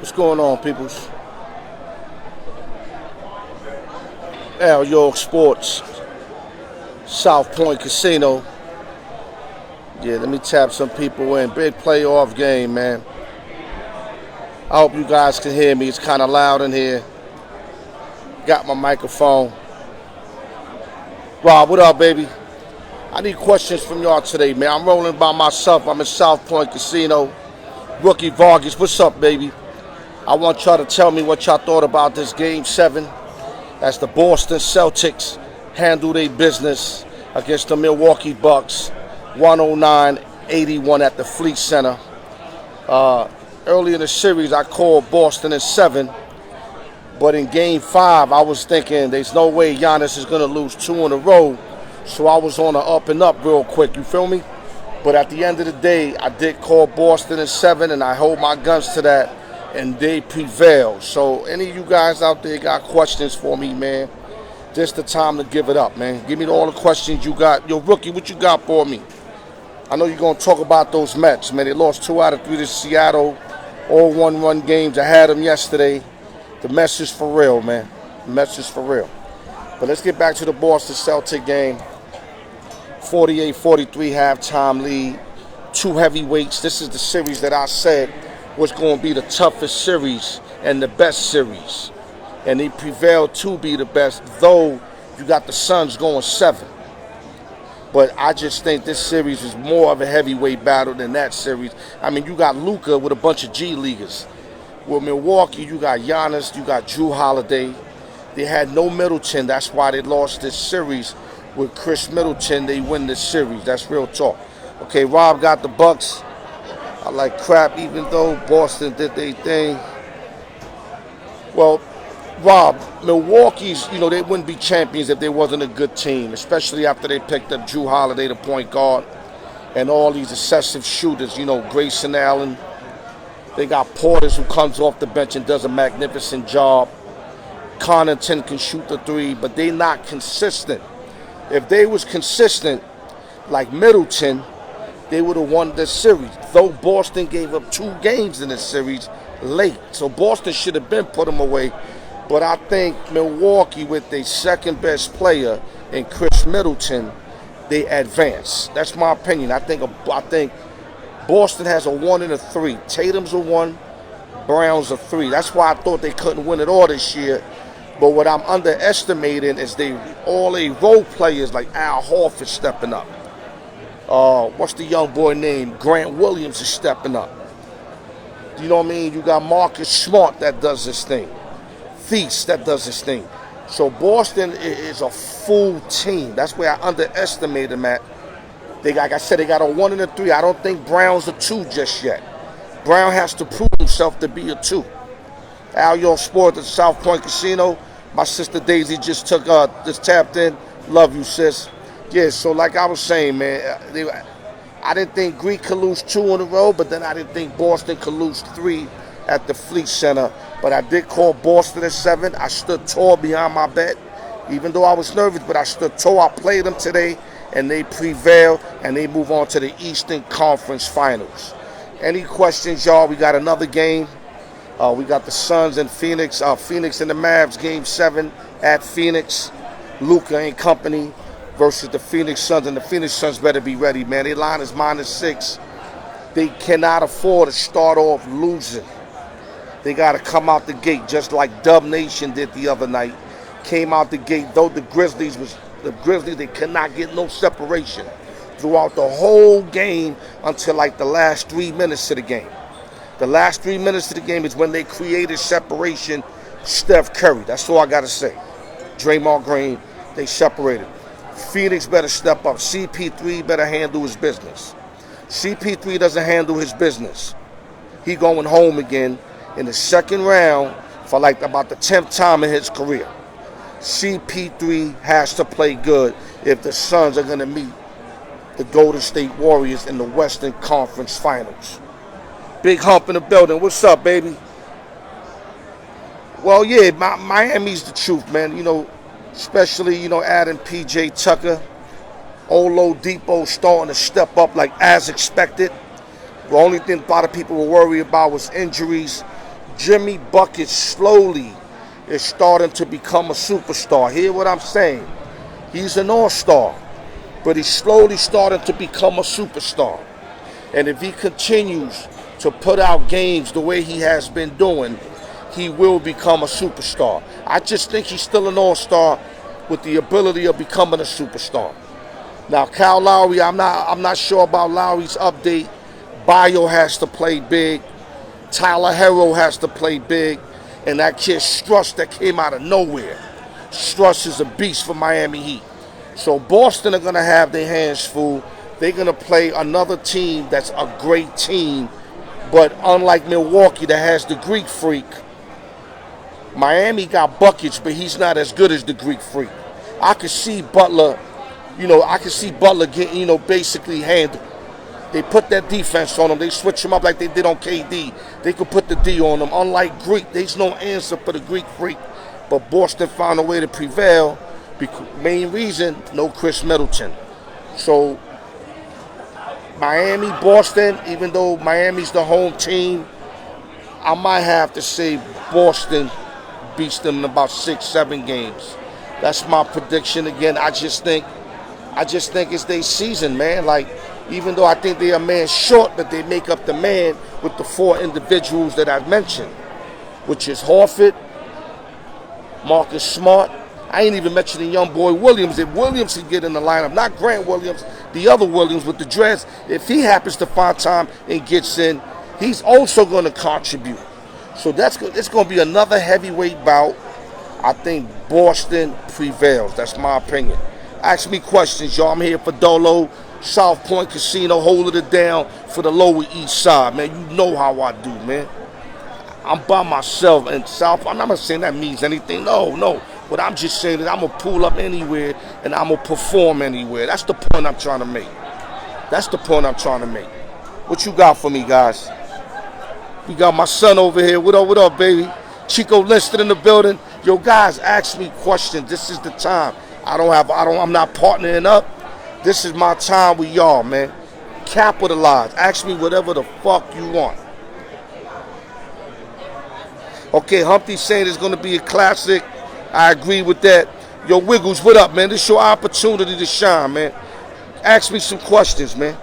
What's going on, peoples? Al York Sports, South Point Casino. Yeah, let me tap some people in. Big playoff game, man. I hope you guys can hear me. It's kind of loud in here. Got my microphone. Rob, what up, baby? I need questions from y'all today, man. I'm rolling by myself. I'm in South Point Casino. Rookie Vargas, what's up, baby? I want y'all to tell me what y'all thought about this Game 7 as the Boston Celtics handle their business against the Milwaukee Bucks, 109-81 at the Fleet Center. Early in the series, I called Boston in 7, but in Game 5, I was thinking there's no way Giannis is going to lose 2 in a row, so I was on an up and up real quick, you feel me? But at the end of the day, I did call Boston in 7, and I hold my guns to that, and they prevailed. So any of you guys out there got questions for me, man, just the time to give it up, man. Give me all the questions you got. Yo, Rookie, what you got for me? I know you're going to talk about those Mets, man. They lost 2 out of 3 to Seattle, all 1-run games. I had them yesterday. The Mets is for real, man. The Mets is for real. But let's get back to the Boston Celtic game. 48-43 halftime lead. 2 heavyweights. This is the series that I said was going to be the toughest series and the best series. And they prevailed to be the best, though you got the Suns going 7. But I just think this series is more of a heavyweight battle than that series. I mean, you got Luka with a bunch of G-Leaguers. With Milwaukee, you got Giannis, you got Jrue Holiday. They had no Middleton. That's why they lost this series. With Chris Middleton, they win this series. That's real talk. Okay, Rob got the Bucks. I like crap, even though Boston did their thing. Well, Rob, Milwaukee's, they wouldn't be champions if they wasn't a good team, especially after they picked up Jrue Holiday, the point guard, and all these excessive shooters, Grayson Allen. They got Portis, who comes off the bench and does a magnificent job. Connaughton can shoot the 3, but they not consistent. If they was consistent, like Middleton, they would have won this series, though Boston gave up 2 games in this series late. So Boston should have been put them away. But I think Milwaukee, with their second best player in Chris Middleton, they advance. That's my opinion. I think Boston has a 1 and a 3. Tatum's a 1, Brown's a 3. That's why I thought they couldn't win it all this year. But what I'm underestimating is all the role players like Al Horford stepping up. What's the young boy named? Grant Williams is stepping up. You know what I mean? You got Marcus Smart that does this thing. Thies that does this thing. So Boston is a full team. That's where I underestimate them at. Like I said, they got a 1 and a 3. I don't think Brown's a 2 just yet. Brown has to prove himself to be a 2. Al York Sports at South Point Casino. My sister Daisy just tapped in. Love you, sis. Yeah, so like I was saying, man, I didn't think Greek could lose 2 in a row, but then I didn't think Boston could lose 3 at the Fleet Center. But I did call Boston at 7. I stood tall behind my bet, even though I was nervous, but I stood tall. I played them today, and they prevailed, and they move on to the Eastern Conference Finals. Any questions, y'all? We got another game. We got the Suns and Phoenix. Phoenix and the Mavs, Game 7 at Phoenix. Luka and company versus the Phoenix Suns, and the Phoenix Suns better be ready, man. Their line is -6. They cannot afford to start off losing. They got to come out the gate just like Dub Nation did the other night. Came out the gate, though the Grizzlies, they could not get no separation throughout the whole game until like the last 3 minutes of the game. The last 3 minutes of the game is when they created separation. Steph Curry, that's all I got to say. Draymond Green, they separated. Phoenix better step up. CP3 better handle his business. CP3 doesn't handle his business. He going home again in the second round for like about the 10th time in his career. CP3 has to play good if the Suns are going to meet the Golden State Warriors in the Western Conference Finals. Big Hump in the building. What's up, baby? Well, yeah, Miami's the truth, man. Especially, adding P.J. Tucker. Oladipo starting to step up like as expected. The only thing a lot of people were worried about was injuries. Jimmy Bucket slowly is starting to become a superstar. Hear what I'm saying? He's an all-star, but he's slowly starting to become a superstar. And if he continues to put out games the way he has been doing, he will become a superstar. I just think he's still an all-star with the ability of becoming a superstar. Now, Kyle Lowry, I'm not sure about Lowry's update. Bio has to play big. Tyler Herro has to play big. And that kid Struss that came out of nowhere. Struss is a beast for Miami Heat. So Boston are going to have their hands full. They're going to play another team that's a great team. But unlike Milwaukee that has the Greek Freak, Miami got buckets, but he's not as good as the Greek Freak. I could see Butler, getting, basically handled. They put that defense on him. They switch him up like they did on KD. They could put the D on him. Unlike Greek, there's no answer for the Greek Freak. But Boston found a way to prevail. Main reason, no Chris Middleton. So Miami, Boston, even though Miami's the home team, I might have to say Boston beats them in about 6-7 games. That's my prediction. Again, I just think it's their season, man. Like, even though I think they're a man short, but they make up the man with the 4 individuals that I've mentioned, which is Horford, Marcus Smart. I ain't even mentioning young boy Williams. If Williams can get in the lineup, not Grant Williams, the other Williams with the dreads, if he happens to find time and gets in, he's also going to contribute. So it's going to be another heavyweight bout. I think Boston prevails. That's my opinion. Ask me questions, y'all. I'm here for Dolo, South Point Casino, holding it down for the Lower East Side, man. You know how I do, man. I'm by myself in South. I'm not saying that means anything. No. But I'm just saying that I'm going to pull up anywhere and I'm going to perform anywhere. That's the point I'm trying to make. What you got for me, guys? We got my son over here. What up, baby? Chico listed in the building. Yo, guys, ask me questions. This is the time. I'm not partnering up. This is my time with y'all, man. Capitalize. Ask me whatever the fuck you want. Okay, Humpty's saying it's going to be a classic. I agree with that. Yo, Wiggles, what up, man? This is your opportunity to shine, man. Ask me some questions, man.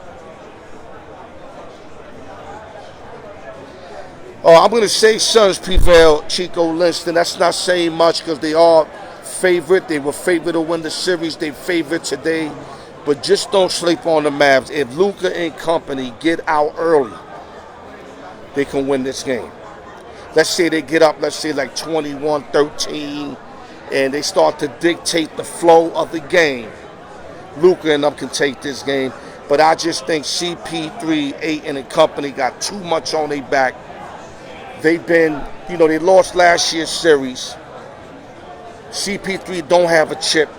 Oh, I'm going to say Suns prevail, Chico Linston. That's not saying much because they are favorite. They were favored to win the series. They favored today. But just don't sleep on the Mavs. If Luka and company get out early, they can win this game. Let's say they get up, let's say like 21-13, and they start to dictate the flow of the game. Luka and them can take this game. But I just think CP3, Ayton, and company got too much on their back. They've been, they lost last year's series. CP3 don't have a chip.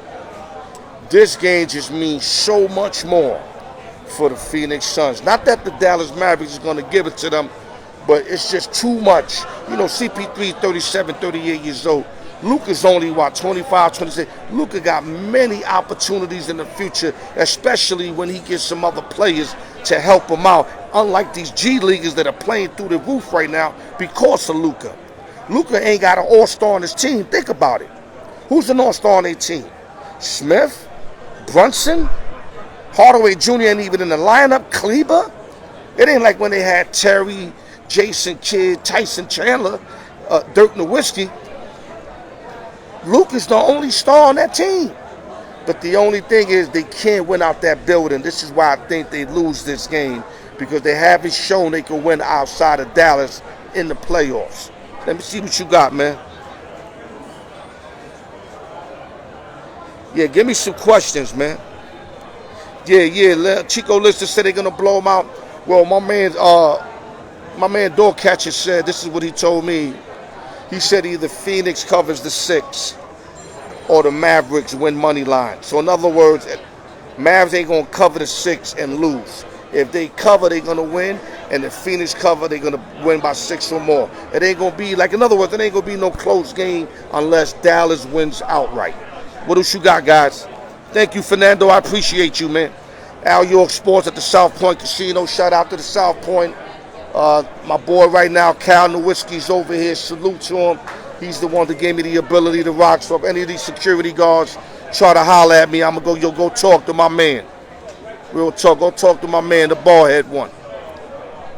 This game just means so much more for the Phoenix Suns. Not that the Dallas Mavericks is going to give it to them, but it's just too much. CP3, 37, 38 years old. Luka's only, 25, 26. Luka got many opportunities in the future, especially when he gets some other players to help him out. Unlike these G Leaguers that are playing through the roof right now because of Luka. Luka ain't got an all-star on his team. Think about it. Who's an all-star on their team? Smith? Brunson? Hardaway Jr. ain't even in the lineup. Kleber? It ain't like when they had Terry, Jason Kidd, Tyson Chandler, Dirk Nowitzki. Luka's the only star on that team. But the only thing is they can't win out that building. This is why I think they lose this game, because they haven't shown they can win outside of Dallas in the playoffs. Let me see what you got, man. Yeah, give me some questions, man. Yeah. Chico Lister said they're gonna blow them out. Well, my man Doorcatcher said this is what he told me. He said either Phoenix covers the 6 or the Mavericks win money line. So in other words, Mavs ain't gonna cover the 6 and lose. If they cover, they're gonna win, and if Phoenix cover, they're gonna win by 6 or more. It ain't gonna be in other words, it ain't gonna be no close game unless Dallas wins outright. What else you got, guys? Thank you, Fernando. I appreciate you, man. Al York Sports at the South Point Casino. Shout out to the South Point. My boy right now, Cal Nowitzki's over here. Salute to him. He's the one that gave me the ability to rock. So if any of these security guards try to holler at me, I'm going to go talk to my man. Real talk. Go talk to my man, the ballhead one.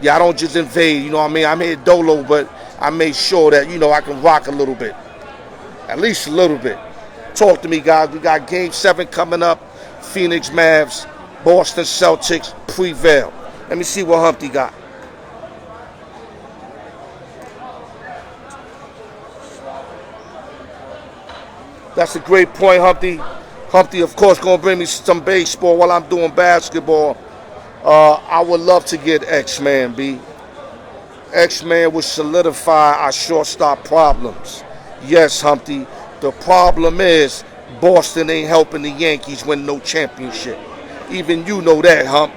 Yeah, I don't just invade, you know what I mean? I'm here dolo, but I made sure that, I can rock a little bit. At least a little bit. Talk to me, guys. We got Game 7 coming up. Phoenix Mavs, Boston Celtics, prevail. Let me see what Humpty got. That's a great point, Humpty. Humpty, of course, going to bring me some baseball while I'm doing basketball. I would love to get X-Man, B. X-Man would solidify our shortstop problems. Yes, Humpty. The problem is Boston ain't helping the Yankees win no championship. Even you know that, Hump.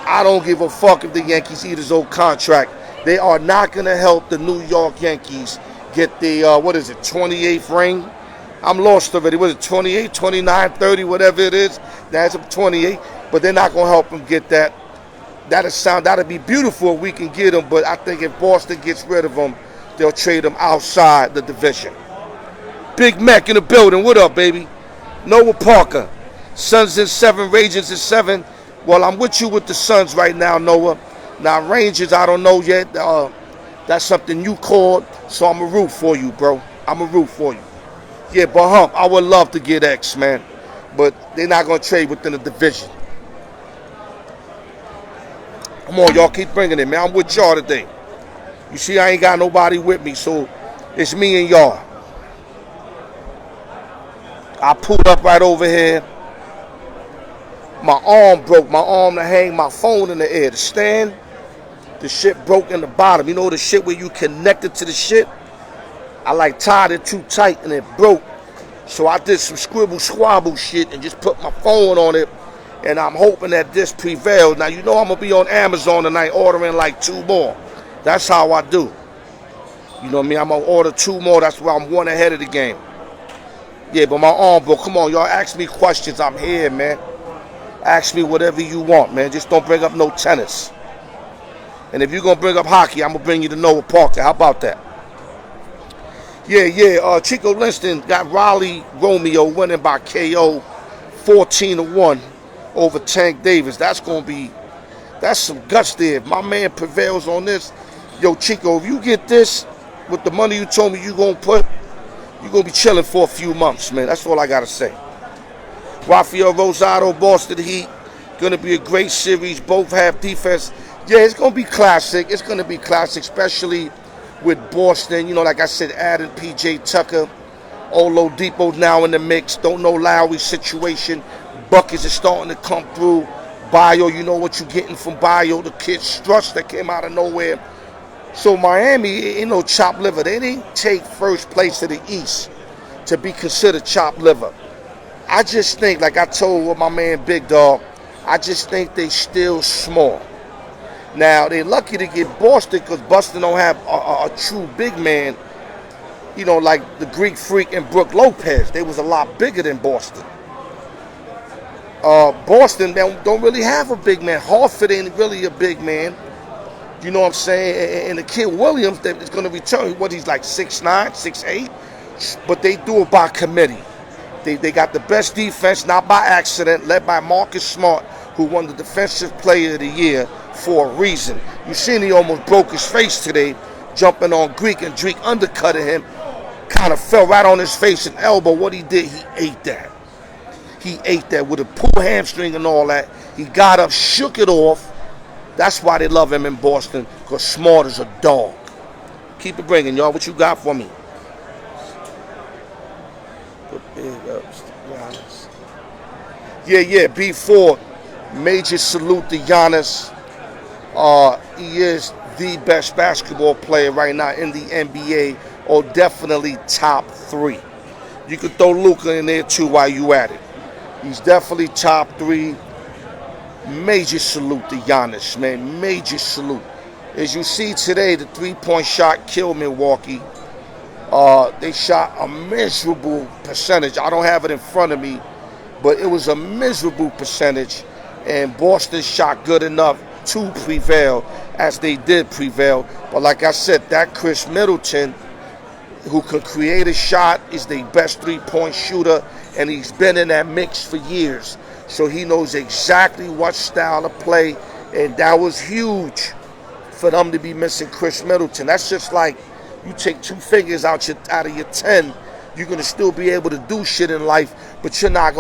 I don't give a fuck if the Yankees eat his old contract. They are not going to help the New York Yankees get the, 28th ring? I'm lost already. Was it 28, 29, 30, whatever it is? That's up 28. But they're not going to help them get that. That'd be beautiful if we can get them. But I think if Boston gets rid of them, they'll trade them outside the division. Big Mac in the building. What up, baby? Noah Parker. Suns in 7, Rangers in 7. Well, I'm with you with the Suns right now, Noah. Now, Rangers, I don't know yet. That's something you called, so I'm going to root for you, bro. I'm going to root for you. Yeah, but Hump, I would love to get X, man. But they're not going to trade within the division. Come on, y'all, keep bringing it, man. I'm with y'all today. You see, I ain't got nobody with me, so it's me and y'all. I pulled up right over here. My arm broke. My arm to hang my phone in the air. The stand, the shit broke in the bottom. You know the shit where you connected to the shit? I tied it too tight and it broke. So I did some scribble squabble shit and just put my phone on it. And I'm hoping that this prevails. Now, you know I'm going to be on Amazon tonight ordering 2 more. That's how I do. You know what I mean? I'm going to order 2 more. That's why I'm 1 ahead of the game. Yeah, but my arm broke. Come on, y'all. Ask me questions. I'm here, man. Ask me whatever you want, man. Just don't bring up no tennis. And if you're going to bring up hockey, I'm going to bring you to Noah Parker. How about that? Yeah. Chico Linston got Raleigh Romeo winning by KO 14-1 over Tank Davis. That's some guts there. If my man prevails on this, yo, Chico, if you get this with the money you told me you're going to put, you're going to be chilling for a few months, man. That's all I got to say. Rafael Rosado, Boston Heat. Going to be a great series. Both have defense. Yeah, it's going to be classic. It's going to be classic, especially with Boston. You know, like I said, adding P.J. Tucker. Oladipo now in the mix. Don't know Lowry's situation. Buckets are starting to come through. Bio, you know what you're getting from Bio. The kid Struts that came out of nowhere. So Miami, ain't no chopped liver. They didn't take first place to the East to be considered chopped liver. I just think, like I told my man Big Dog, I just think they still small. Now, they're lucky to get Boston because Boston don't have a true big man, you know, like the Greek Freak and Brook Lopez. They was a lot bigger than Boston. Boston don't really have a big man. Horford ain't really a big man. You know what I'm saying? And the kid Williams that is going to return, he's like 6'9", 6'8", but they do it by committee. They got the best defense, not by accident, led by Marcus Smart, who won the Defensive Player of the Year for a reason. You seen he almost broke his face today, jumping on Greek, and Greek undercutted him, kind of fell right on his face and elbow. What he did, he ate that. He ate that with a pull hamstring and all that. He got up, shook it off. That's why they love him in Boston, because Smart is a dog. Keep it bringing, y'all. What you got for me? Big ups to Giannis. Yeah, B4. Major salute to Giannis. He is the best basketball player right now in the NBA, or definitely top 3. You could throw Luka in there too while you at it. He's definitely top 3. Major salute to Giannis, man. Major salute. As you see today, the 3-point shot killed Milwaukee. They shot a miserable percentage. I don't have it in front of me, but it was a miserable percentage. And Boston shot good enough to prevail as they did prevail. But like I said, that Chris Middleton, who can create a shot, is the best three-point shooter, and he's been in that mix for years. So he knows exactly what style to play, and that was huge for them to be missing Chris Middleton. That's just like you take 2 fingers out of your 10, you're gonna still be able to do shit in life, but you ain't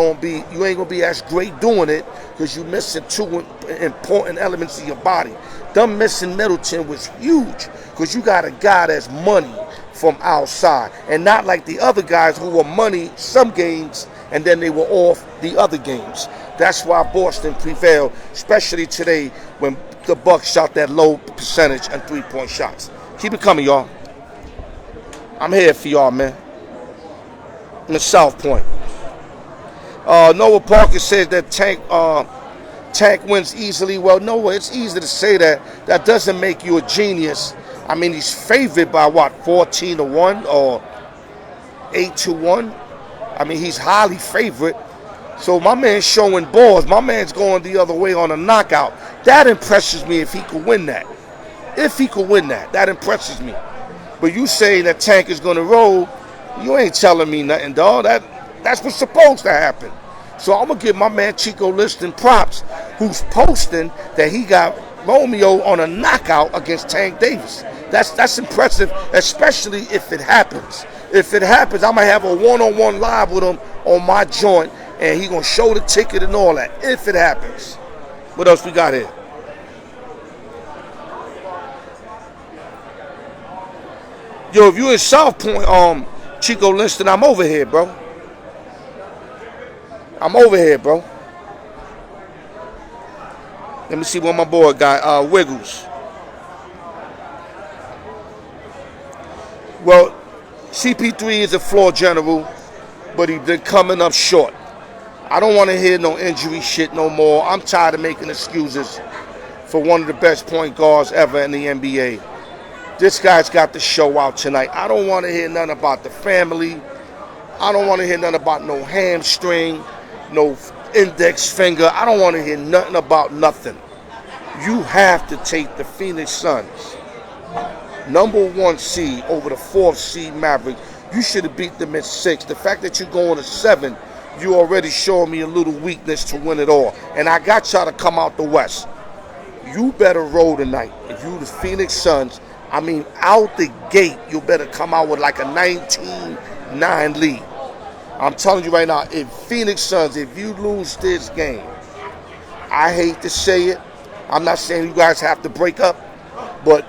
gonna be as great doing it because you're missing 2 important elements of your body. Them missing Middleton was huge because you got a guy that's money from outside, and not like the other guys who were money some games and then they were off the other games. That's why Boston prevailed, especially today when the Bucks shot that low percentage and 3-point shots. Keep it coming, y'all. I'm here for y'all, man. In the South Point. Noah Parker says that Tank wins easily. Well, Noah, it's easy to say that. That doesn't make you a genius. I mean, he's favored by what, 14-1 or 8-1? I mean, he's highly favored. So my man's showing balls. My man's going the other way on a knockout. That impresses me if he could win that. If he could win that, that impresses me. But you saying that Tank is going to roll, you ain't telling me nothing, dog. That's what's supposed to happen. So I'm going to give my man Chico Liston props, who's posting that he got Romeo on a knockout against Tank Davis. That's impressive, especially if it happens. If it happens, I might have a one-on-one live with him on my joint, and he going to show the ticket and all that, if it happens. What else we got here? Yo, if you in South Point, Chico Liston, I'm over here, bro. Let me see what my boy got. Wiggles. Well, CP3 is a floor general, but he's been coming up short. I don't want to hear no injury shit no more. I'm tired of making excuses for one of the best point guards ever in the NBA. This guy's got the show out tonight. I don't want to hear nothing about the family. I don't want to hear nothing about no hamstring, no index finger. I don't want to hear nothing about nothing. You have to take the Phoenix Suns, #1 seed over the 4th seed Mavericks. You should have beat them at 6. The fact that you're going to 7, you already showing me a little weakness to win it all. And I got y'all to come out the West. You better roll tonight. If you the Phoenix Suns, I mean, out the gate, you better come out with like a 19-9 lead. I'm telling you right now, if Phoenix Suns, if you lose this game, I hate to say it. I'm not saying you guys have to break up, but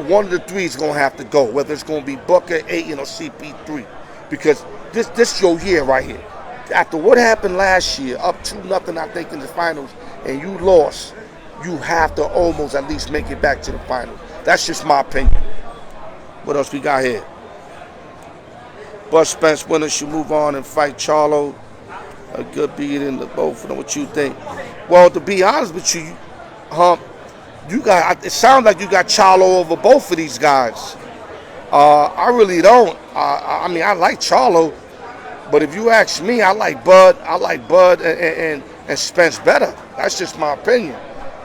one of the three is going to have to go, whether it's going to be Booker, Ayton, or CP3, because this your year right here. After what happened last year, up 2-0, I think, in the finals, and you lost, you have to almost at least make it back to the finals. That's just my opinion. What else we got here? Bud Spence winner should move on and fight Charlo. A good beat in the both of them. What you think? Well, to be honest with you, it sounds like you got Charlo over both of these guys. I really don't. I mean, I like Charlo, but if you ask me, I like Bud. And Spence better. That's just my opinion.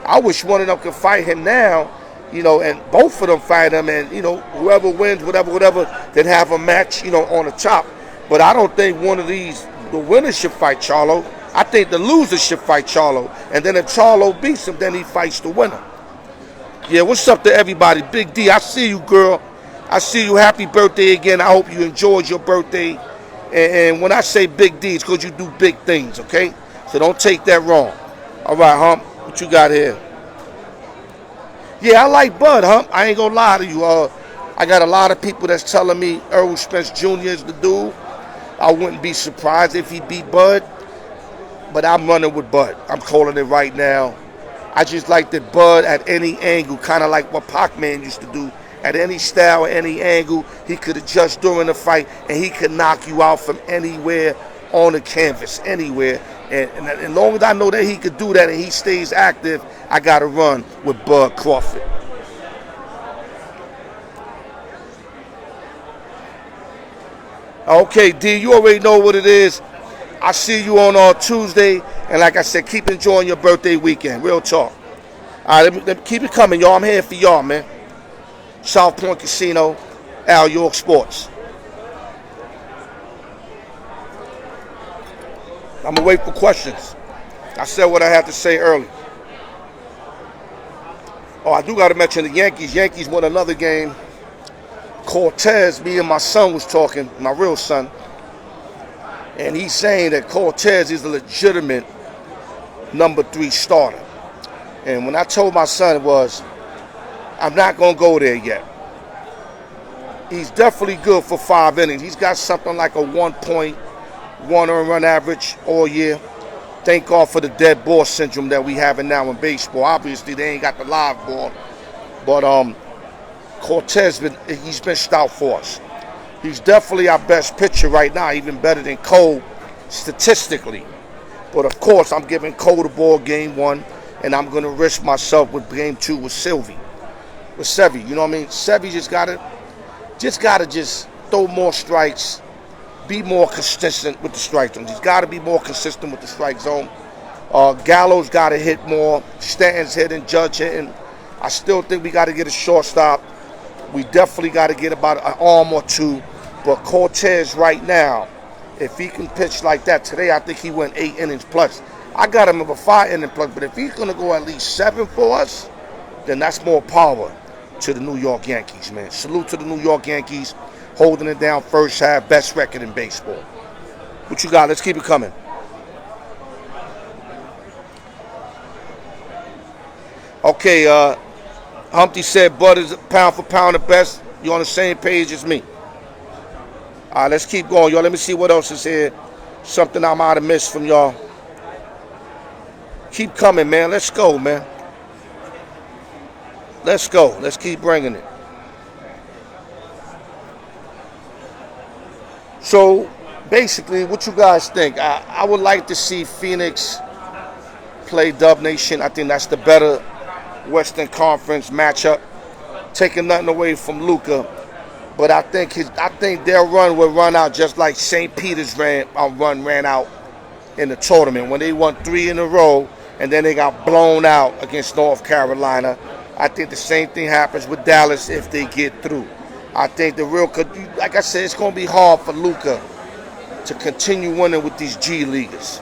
I wish one of them could fight him now, and both of them fight him, and whoever wins, whatever, then have a match, on the top. But I don't think one of these, the winner should fight Charlo. I think the loser should fight Charlo, and then if Charlo beats him, then he fights the winner. Yeah, what's up to everybody? Big D, I see you, girl. I see you. Happy birthday again. I hope you enjoyed your birthday. And when I say Big D, it's because you do big things, okay? So don't take that wrong. All right, Hump, what you got here? Yeah, I like Bud, Hump. I ain't gonna lie to you. I got a lot of people that's telling me Errol Spence Jr. is the dude. I wouldn't be surprised if he beat Bud, but I'm running with Bud. I'm calling it right now. I just like that Bud at any angle, kind of like what Pac-Man used to do. At any style, any angle, he could adjust during the fight, and he could knock you out from anywhere on the canvas, anywhere. And as long as I know that he could do that and he stays active, I got to run with Bud Crawford. Okay, D, you already know what it is. I see you on Tuesday, and like I said, keep enjoying your birthday weekend. Real talk. All right, let me keep it coming, y'all. I'm here for y'all, man. South Point Casino, Al York Sports. I'm going to wait for questions. I said what I had to say earlier. Oh, I do got to mention the Yankees. Yankees won another game. Cortez, me and my son was talking, my real son, and he's saying that Cortez is a legitimate number 3 starter. And when I told my son it was, I'm not going to go there yet. He's definitely good for 5 innings. He's got something like a 1.1 earned run average all year. Thank God for the dead ball syndrome that we having now in baseball. Obviously, they ain't got the live ball. But Cortez, he's been stout for us. He's definitely our best pitcher right now, even better than Cole statistically. But, of course, I'm giving Cole the ball game 1, and I'm going to risk myself with game 2 with Sevy. You know what I mean? Sevy just got to throw more strikes, be more consistent with the strike zone. He's got to be more consistent with the strike zone. Gallo's got to hit more. Stanton's hitting, Judge hitting. I still think we got to get a shortstop. We definitely got to get about an arm or 2. But Cortez right now, if he can pitch like that today, I think he went 8 innings plus. I got him of a 5 inning plus. But if he's going to go at least 7 for us, then that's more power to the New York Yankees, man. Salute to the New York Yankees, holding it down first half, best record in baseball. What you got? Let's keep it coming. Okay, Humpty said Bud is pound for pound the best. You on the same page as me. All right, let's keep going, y'all. Let me see what else is here. Something I might have missed from y'all. Keep coming, man. Let's go, man. Let's go. Let's keep bringing it. So, basically, what you guys think? I would like to see Phoenix play Dub Nation. I think that's the better Western Conference matchup. Taking nothing away from Luka, but I think their run will run out just like St. Peter's ran out in the tournament when they won 3 in a row and then they got blown out against North Carolina. I think the same thing happens with Dallas if they get through. I think like I said, it's going to be hard for Luka to continue winning with these G Leaguers.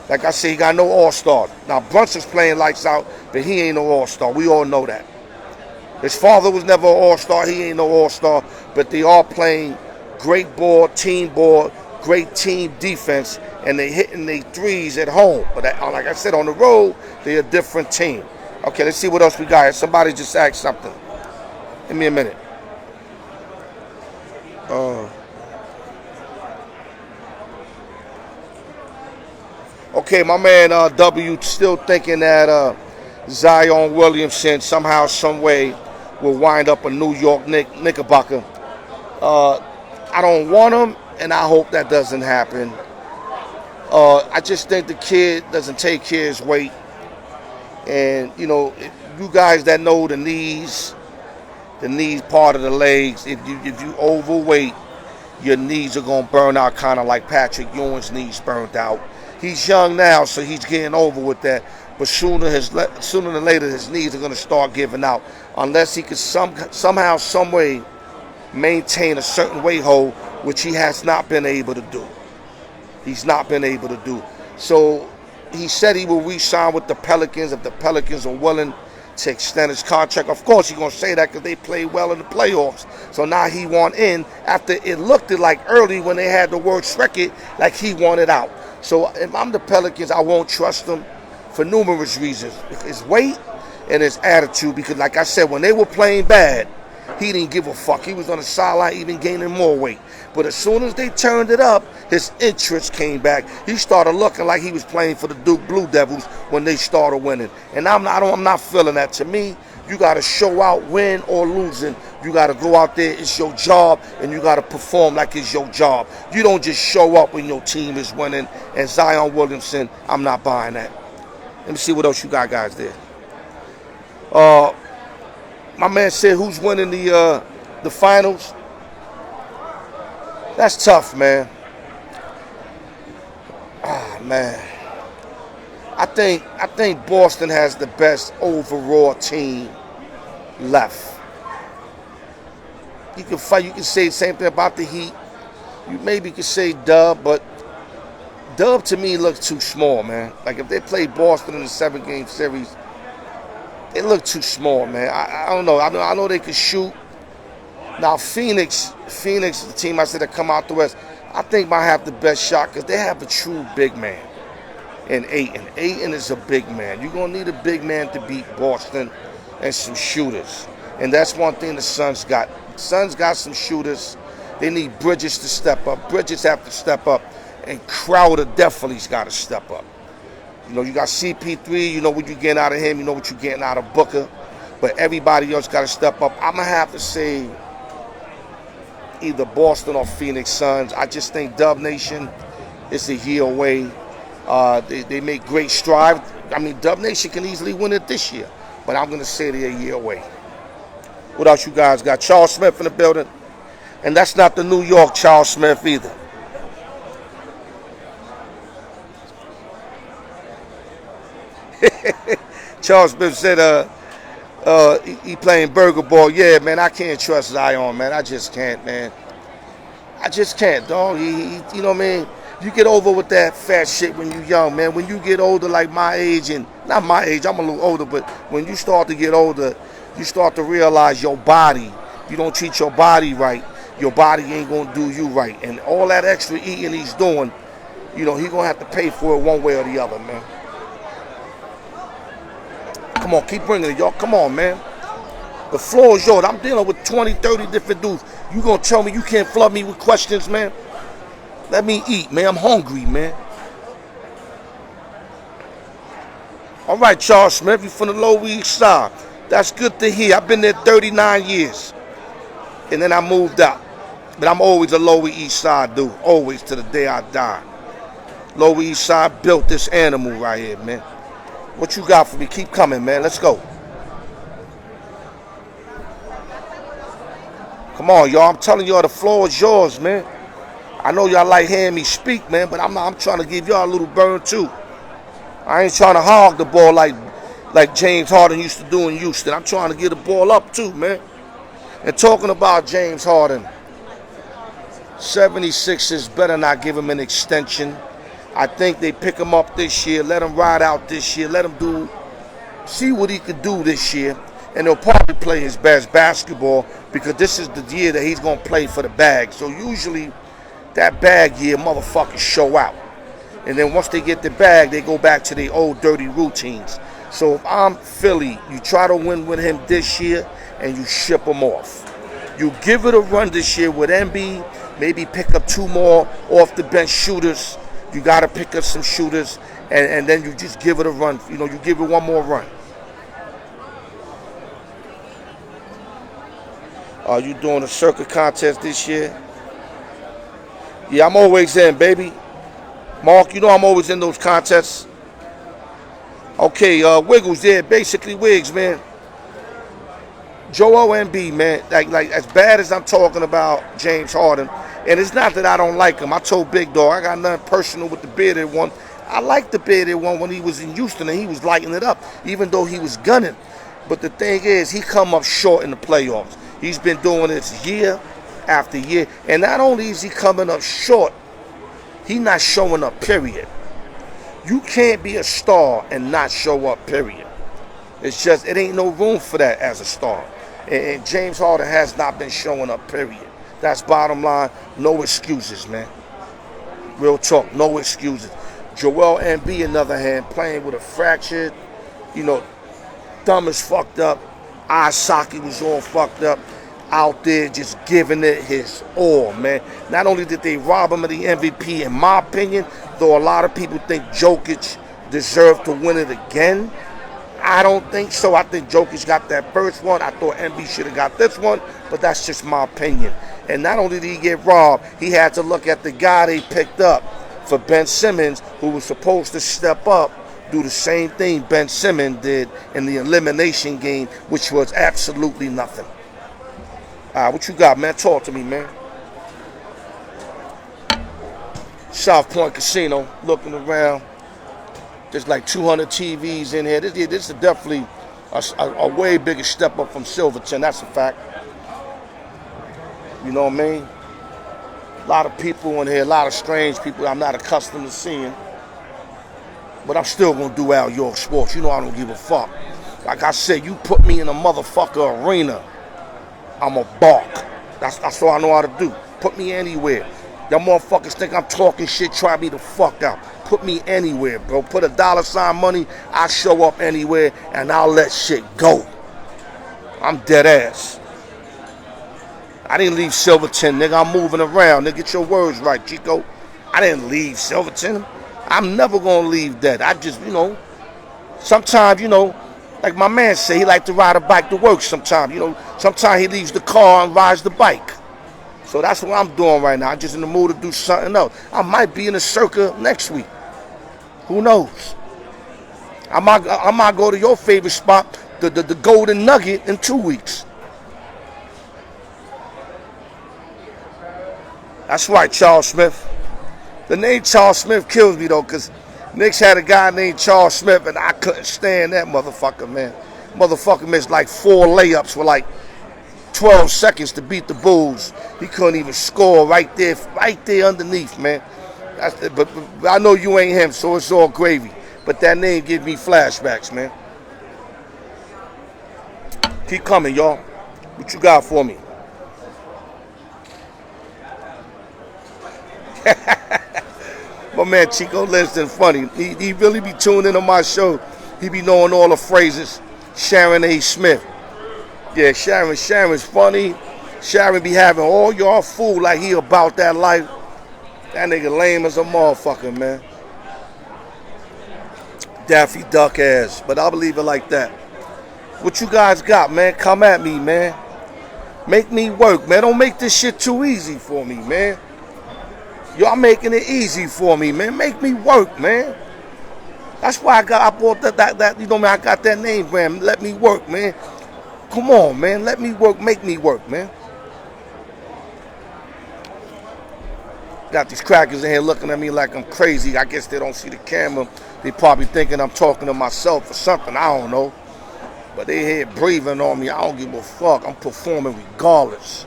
Like I said, he got no All-Star. Now, Brunson's playing lights out, but he ain't no All-Star. We all know that. His father was never an All-Star. He ain't no All-Star. But they are playing great ball, great team defense, and they hitting their threes at home. But like I said, on the road, they're a different team. Okay, let's see what else we got here. Somebody just asked something. Give me a minute. Okay, my man W still thinking that Zion Williamson somehow, some way will wind up a New York Knickerbocker. I don't want him, and I hope that doesn't happen. I just think the kid doesn't take care of his weight. And, you know, you guys that know the knees part of the legs, if you overweight, your knees are going to burn out, kind of like Patrick Ewing's knees burned out. He's young now, so he's getting over with that. But sooner than later, his knees are going to start giving out. Unless he could somehow, some way, maintain a certain weight hold, which he has not been able to do. He's not been able to do. So he said he will re-sign with the Pelicans if the Pelicans are willing to extend his contract. Of course, he's going to say that because they played well in the playoffs. So now he want in after it looked like early when they had the worst record, like he wanted out. So if I'm the Pelicans, I won't trust him for numerous reasons. His weight and his attitude, because like I said, when they were playing bad, he didn't give a fuck. He was on the sideline even gaining more weight. But as soon as they turned it up, his interest came back. He started looking like he was playing for the Duke Blue Devils when they started winning. And I'm not feeling that. To me, you got to show out, win or losing. You got to go out there. It's your job, and you got to perform like it's your job. You don't just show up when your team is winning. And Zion Williamson, I'm not buying that. Let me see what else you got, guys, there. My man said, who's winning the finals? That's tough, man. Man. I think Boston has the best overall team left. You can fight. You can say the same thing about the Heat. You maybe could say Dub, but Dub to me looks too small, man. Like if they play Boston in the 7-game series, they look too small, man. I don't know. I know they can shoot. Now Phoenix, the team I said that come out the West, I think might have the best shot because they have a true big man in Ayton. Ayton is a big man. You're gonna need a big man to beat Boston and some shooters, and that's one thing the Suns got. Suns got some shooters. They need Bridges to step up. Bridges have to step up, and Crowder definitely's got to step up. You know, you got CP3. You know what you're getting out of him. You know what you're getting out of Booker, but everybody else got to step up. I'm gonna have to say either Boston or Phoenix Suns. I just think Dub Nation is a year away. They make great strides. I mean, Dub Nation can easily win it this year, but I'm going to say they're a year away. What else you guys got? Charles Smith in the building. And that's not the New York Charles Smith either. Charles Smith said he playing burger ball. Yeah, man, I can't trust Zion, man. I just can't, man. I just can't, dog. You know what I mean? You get over with that fat shit when you're young, man. When you get older, like my age, and not my age, I'm a little older, but when you start to get older, you start to realize your body, you don't treat your body right, your body ain't going to do you right. And all that extra eating he's doing, you know, he's going to have to pay for it one way or the other, man. Come on, keep bringing it, y'all. Come on, man. The floor is yours. I'm dealing with 20, 30 different dudes. You going to tell me you can't flood me with questions, man? Let me eat, man. I'm hungry, man. All right, Charles Smith, you from the Lower East Side. That's good to hear. I've been there 39 years. And then I moved out. But I'm always a Lower East Side dude. Always to the day I die. Lower East Side built this animal right here, man. What you got for me? Keep coming, man. Let's go. Come on, y'all. I'm telling y'all the floor is yours, man. I know y'all like hearing me speak, man, but I'm trying to give y'all a little burn too. I ain't trying to hog the ball like James Harden used to do in Houston. I'm trying to get the ball up too, man. And talking about James Harden, 76ers better not give him an extension. I think they pick him up this year, let him ride out this year, let him see what he could do this year. And he'll probably play his best basketball because this is the year that he's going to play for the bag. So usually that bag year, motherfuckers show out. And then once they get the bag, they go back to their old dirty routines. So if I'm Philly, you try to win with him this year and you ship him off. You give it a run this year with Embiid, maybe pick up 2 more off the bench shooters. You got to pick up some shooters, and then you just give it a run. You know, you give it one more run. Are you doing a circuit contest this year? Yeah, I'm always in, baby. Mark, you know I'm always in those contests. Okay, Wiggles, yeah, basically Wiggs, man. Joel Embiid, man, like as bad as I'm talking about James Harden, and it's not that I don't like him. I told Big Dog, I got nothing personal with the bearded one. I liked the bearded one when he was in Houston and he was lighting it up, even though he was gunning. But the thing is, he come up short in the playoffs. He's been doing this year after year, and not only is he coming up short, he not showing up, period. You can't be a star and not show up, period. It's just, it ain't no room for that as a star. And James Harden has not been showing up, period. That's bottom line. No excuses, man. Real talk, no excuses. Joel Embiid, on the other hand, playing with a fractured, you know, thumb is fucked up. Eye socket was all fucked up. Out there just giving it his all, man. Not only did they rob him of the MVP, in my opinion, though a lot of people think Jokic deserved to win it again, I don't think so. I think Jokic got that first one. I thought Embiid should have got this one, but that's just my opinion. And not only did he get robbed, he had to look at the guy they picked up for Ben Simmons, who was supposed to step up, do the same thing Ben Simmons did in the elimination game, which was absolutely nothing. What you got, man? Talk to me, man. South Point Casino, looking around. There's like 200 TVs in here. This is definitely a way bigger step up from Silverton. That's a fact. You know what I mean? A lot of people in here, a lot of strange people I'm not accustomed to seeing. But I'm still going to do Al York Sports. You know I don't give a fuck. Like I said, you put me in a motherfucker arena, I'm a bark. That's all I know how to do. Put me anywhere. Y'all motherfuckers think I'm talking shit, try me the fuck out. Put me anywhere, bro. Put $$ money, I show up anywhere, and I'll let shit go. I'm dead ass. I didn't leave Silverton, nigga. I'm moving around. Nigga, get your words right, Chico. I didn't leave Silverton. I'm never gonna leave that. I just, sometimes, like my man say, he like to ride a bike to work sometimes. Sometimes he leaves the car and rides the bike. So that's what I'm doing right now. I'm just in the mood to do something else. I might be in the circle next week. Who knows? I might go to your favorite spot, the Golden Nugget, in 2 weeks. That's right, Charles Smith. The name Charles Smith kills me, though, because Knicks had a guy named Charles Smith, and I couldn't stand that motherfucker, man. Motherfucker missed like 4 layups with like 12 seconds to beat the Bulls. He couldn't even score right there underneath, man. But I know you ain't him, so it's all gravy. But that name gives me flashbacks, man. Keep coming, y'all. What you got for me? My man Chico Linston funny. He really be tuned into my show. He be knowing all the phrases. Sharon A. Smith. Yeah, Sharon's funny. Sharon be having all y'all fool like he about that life. That nigga lame as a motherfucker, man. Daffy Duck ass. But I'll believe it like that. What you guys got, man? Come at me, man. Make me work, man. Don't make this shit too easy for me, man. Y'all making it easy for me, man. Make me work, man. That's why I bought that I got that name brand. Let me work, man. Come on, man. Let me work. Make me work, man. Got these crackers in here looking at me like I'm crazy. I guess they don't see the camera. They probably thinking I'm talking to myself or something. I don't know. But they here breathing on me. I don't give a fuck. I'm performing regardless.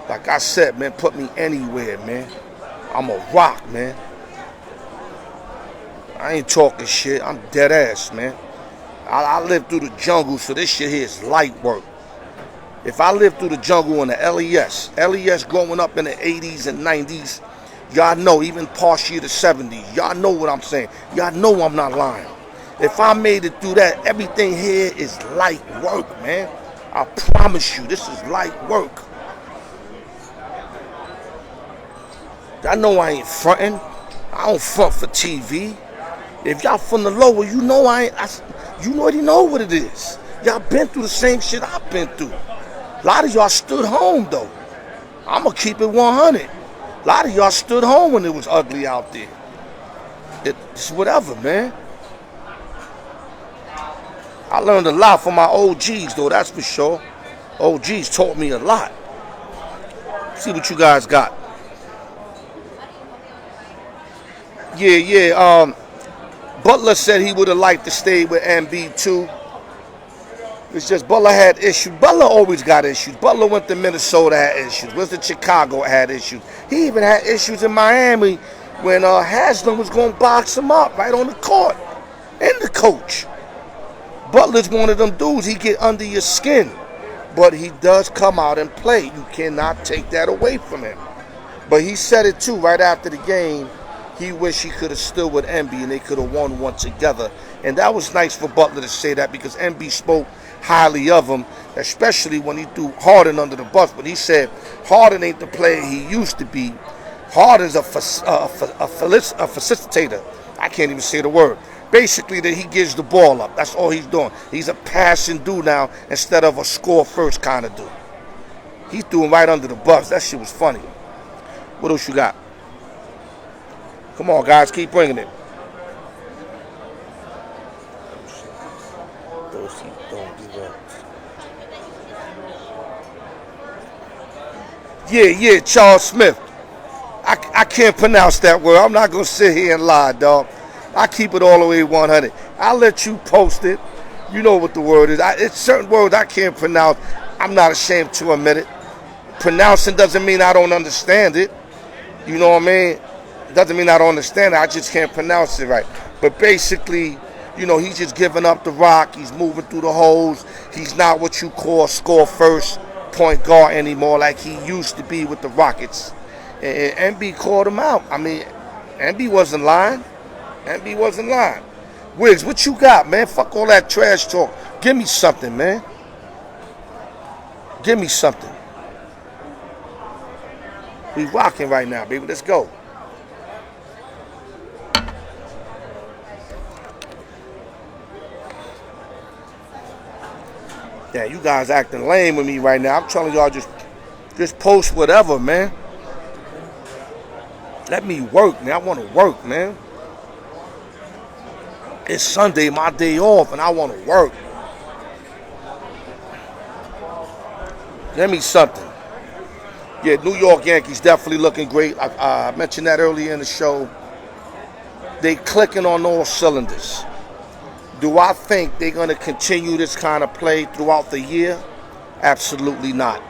Like I said, man, put me anywhere, man. I'm a rock, man. I ain't talking shit. I'm dead ass, man. I lived through the jungle, so this shit here is light work. If I lived through the jungle in the LES growing up in the 80s and 90s, y'all know, even partially the 70s, y'all know what I'm saying. Y'all know I'm not lying. If I made it through that, everything here is light work, man. I promise you, this is light work. I know I ain't fronting. I don't front for TV. If y'all from the lower, you know you already know what it is. Y'all been through the same shit I've been through. A lot of y'all stood home, though. I'm going to keep it 100. A lot of y'all stood home when it was ugly out there. It's whatever, man. I learned a lot from my OGs, though, that's for sure. OGs taught me a lot. See what you guys got. Yeah. Butler said he would have liked to stay with MB too. It's just Butler had issues. Butler always got issues. Butler went to Minnesota, had issues. Went to Chicago, had issues. He even had issues in Miami when Haslam was going to box him up right on the court. And the coach. Butler's one of them dudes. He get under your skin. But he does come out and play. You cannot take that away from him. But he said it too right after the game. He wished he could have stood with MB and they could have won one together. And that was nice for Butler to say that because MB spoke highly of him, especially when he threw Harden under the bus. But he said Harden ain't the player he used to be. Harden's a facilitator. I can't even say the word. Basically, that he gives the ball up. That's all he's doing. He's a passing dude now instead of a score first kind of dude. He threw him right under the bus. That shit was funny. What else you got? Come on, guys, keep bringing it. Yeah, Charles Smith. I can't pronounce that word. I'm not going to sit here and lie, dog. I keep it all the way 100. I'll let you post it. You know what the word is. It's certain words I can't pronounce. I'm not ashamed to admit it. Pronouncing doesn't mean I don't understand it. You know what I mean? It doesn't mean I don't understand it. I just can't pronounce it right. But basically, you know, he's just giving up the rock. He's moving through the holes. He's not what you call score first point guard anymore like he used to be with the Rockets. And MB called him out. I mean, MB wasn't lying. MB wasn't lying. Wiggs, what you got, man? Fuck all that trash talk. Give me something, man. Give me something. We rocking right now, baby. Let's go. Yeah, you guys acting lame with me right now. I'm telling y'all, just post whatever, man. Let me work, man. I want to work, man. It's Sunday, my day off, and I want to work. Give me something. Yeah, New York Yankees definitely looking great. I mentioned that earlier in the show. They clicking on all cylinders. Do I think they're going to continue this kind of play throughout the year? Absolutely not.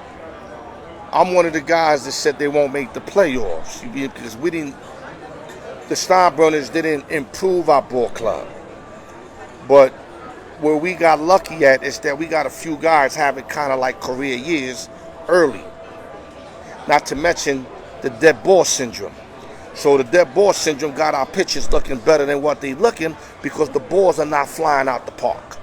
I'm one of the guys that said they won't make the playoffs because the Steinbrenners didn't improve our ball club. But where we got lucky at is that we got a few guys having kind of like career years early. Not to mention the dead ball syndrome. So the dead ball syndrome got our pitchers looking better than what they're looking because the balls are not flying out the park.